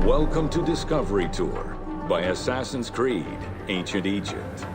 Welcome to Discovery Tour by Assassin's Creed, Ancient Egypt.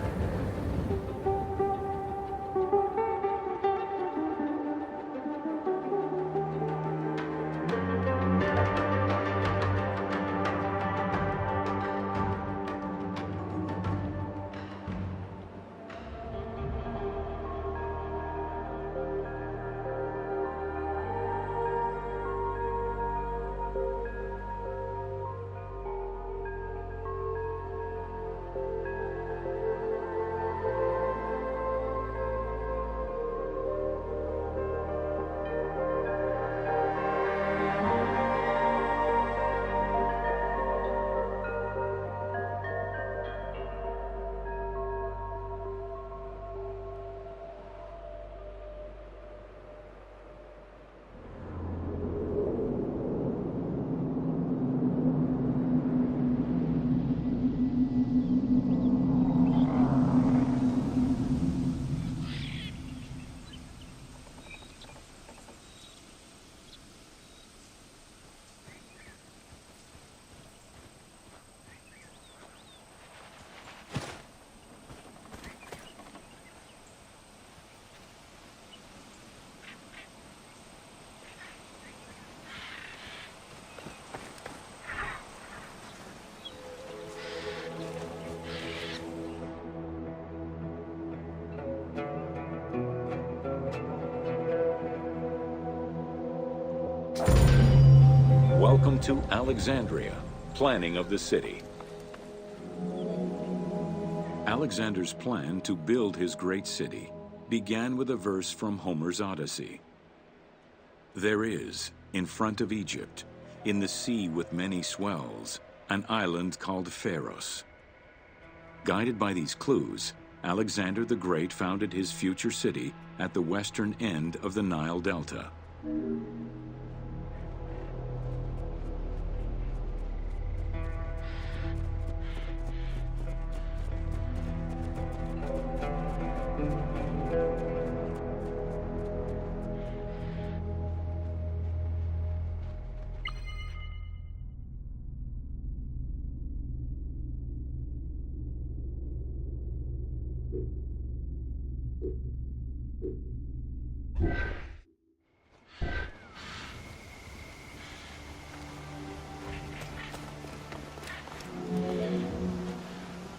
Welcome to Alexandria, planning of the city. Alexander's plan to build his great city began with a verse from Homer's Odyssey. There is, in front of Egypt, in the sea with many swells, an island called Pharos. Guided by these clues, Alexander the Great founded his future city at the western end of the Nile Delta.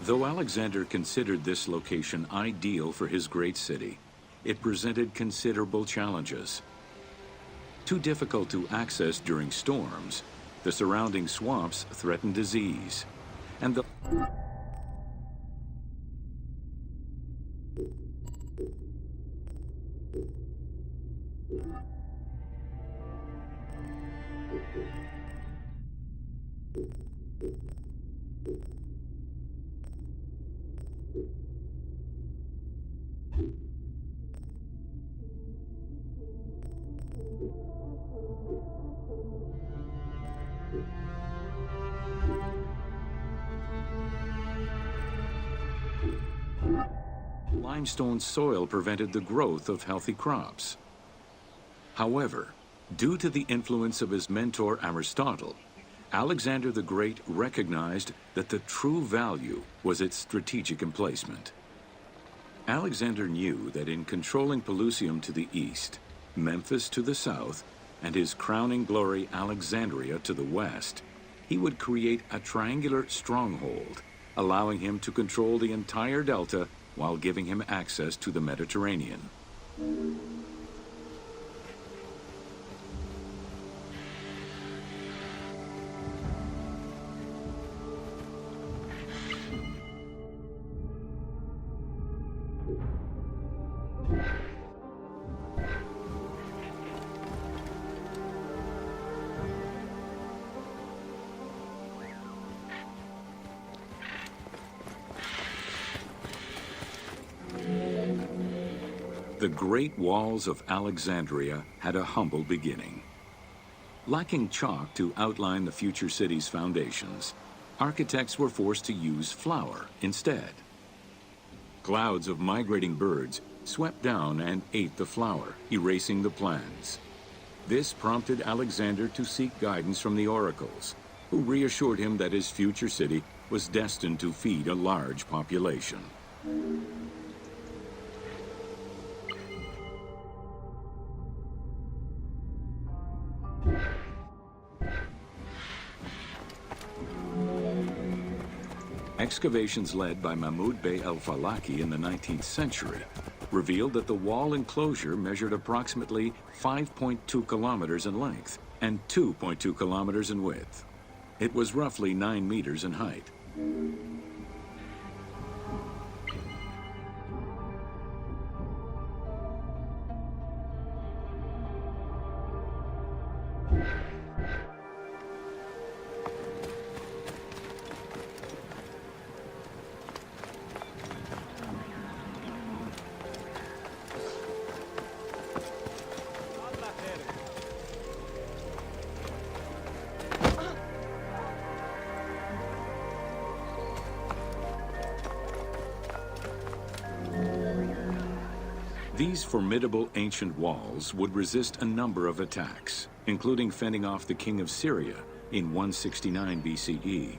Though Alexander considered this location ideal for his great city, it presented considerable challenges. Too difficult to access during storms, the surrounding swamps threatened disease, and the limestone soil prevented the growth of healthy crops. However, due to the influence of his mentor Aristotle, Alexander the Great recognized that the true value was its strategic emplacement. Alexander knew that in controlling Pelusium to the east, Memphis to the south, and his crowning glory Alexandria to the west, he would create a triangular stronghold, allowing him to control the entire delta while giving him access to the Mediterranean. The Great Walls of Alexandria had a humble beginning. Lacking chalk to outline the future city's foundations, architects were forced to use flour instead. Clouds of migrating birds swept down and ate the flour, erasing the plans. This prompted Alexander to seek guidance from the oracles, who reassured him that his future city was destined to feed a large population. Excavations led by Mahmud Bey al-Falaki in the 19th century revealed that the wall enclosure measured approximately 5.2 kilometers in length and 2.2 kilometers in width. It was roughly 9 meters in height. These formidable ancient walls would resist a number of attacks, including fending off the king of Syria in 169 BCE.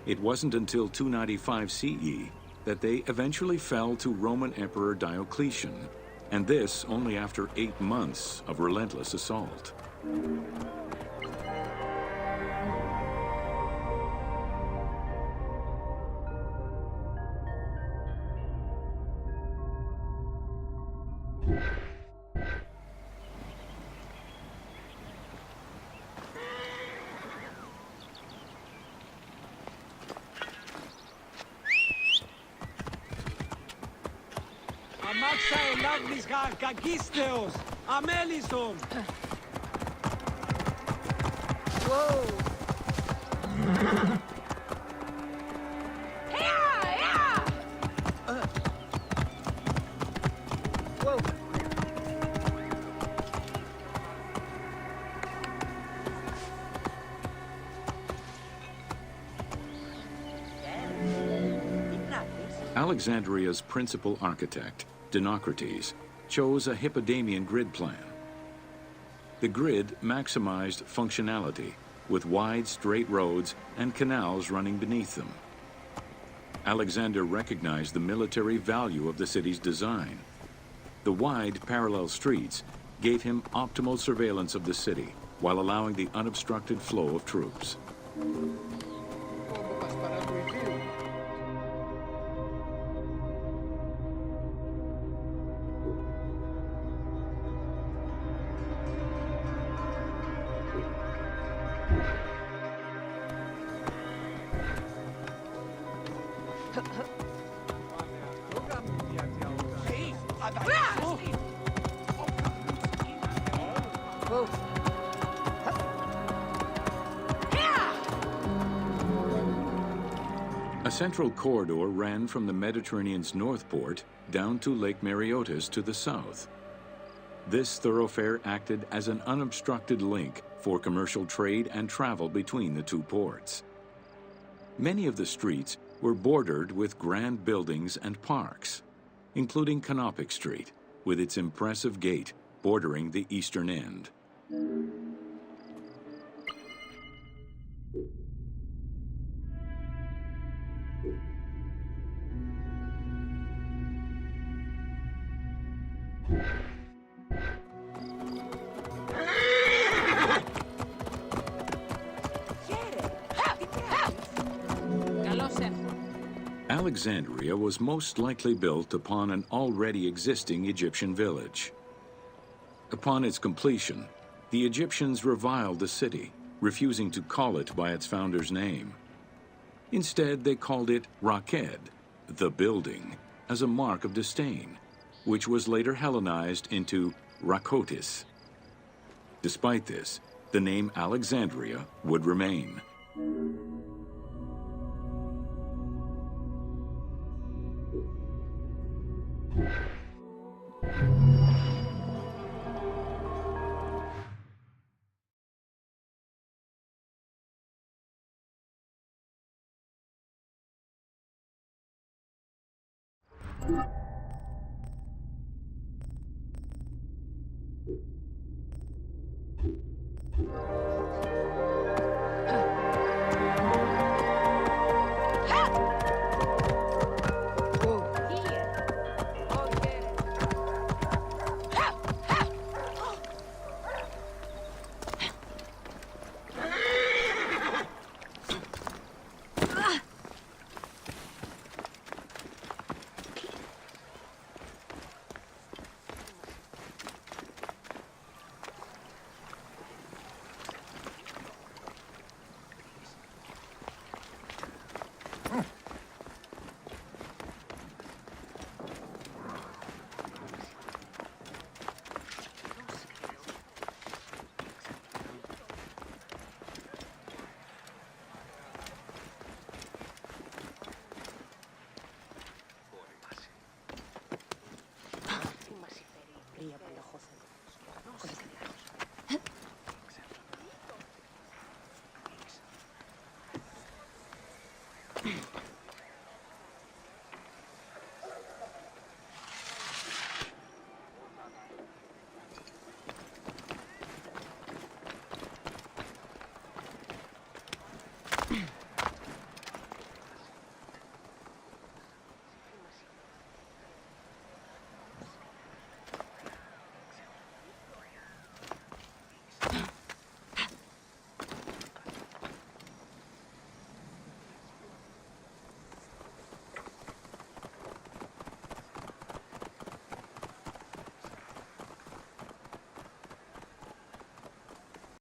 It wasn't until 295 CE that they eventually fell to Roman Emperor Diocletian, and this only after 8 months of relentless assault. Αμάξα ελάβνης κακίστεως, αμέλιστον. Alexandria's principal architect, Dinocrates, chose a Hippodamian grid plan. The grid maximized functionality, with wide, straight roads and canals running beneath them. Alexander recognized the military value of the city's design. The wide, parallel streets gave him optimal surveillance of the city, while allowing the unobstructed flow of troops. A central corridor ran from the Mediterranean's north port down to Lake Mareotis to the south. This thoroughfare acted as an unobstructed link for commercial trade and travel between the two ports. Many of the streets were bordered with grand buildings and parks, including Canopic Street, with its impressive gate bordering the eastern end. Alexandria was most likely built upon an already existing Egyptian village. Upon its completion, the Egyptians reviled the city, refusing to call it by its founder's name. Instead, they called it Raked, the building, as a mark of disdain, which was later Hellenized into Rakotis. Despite this, the name Alexandria would remain. You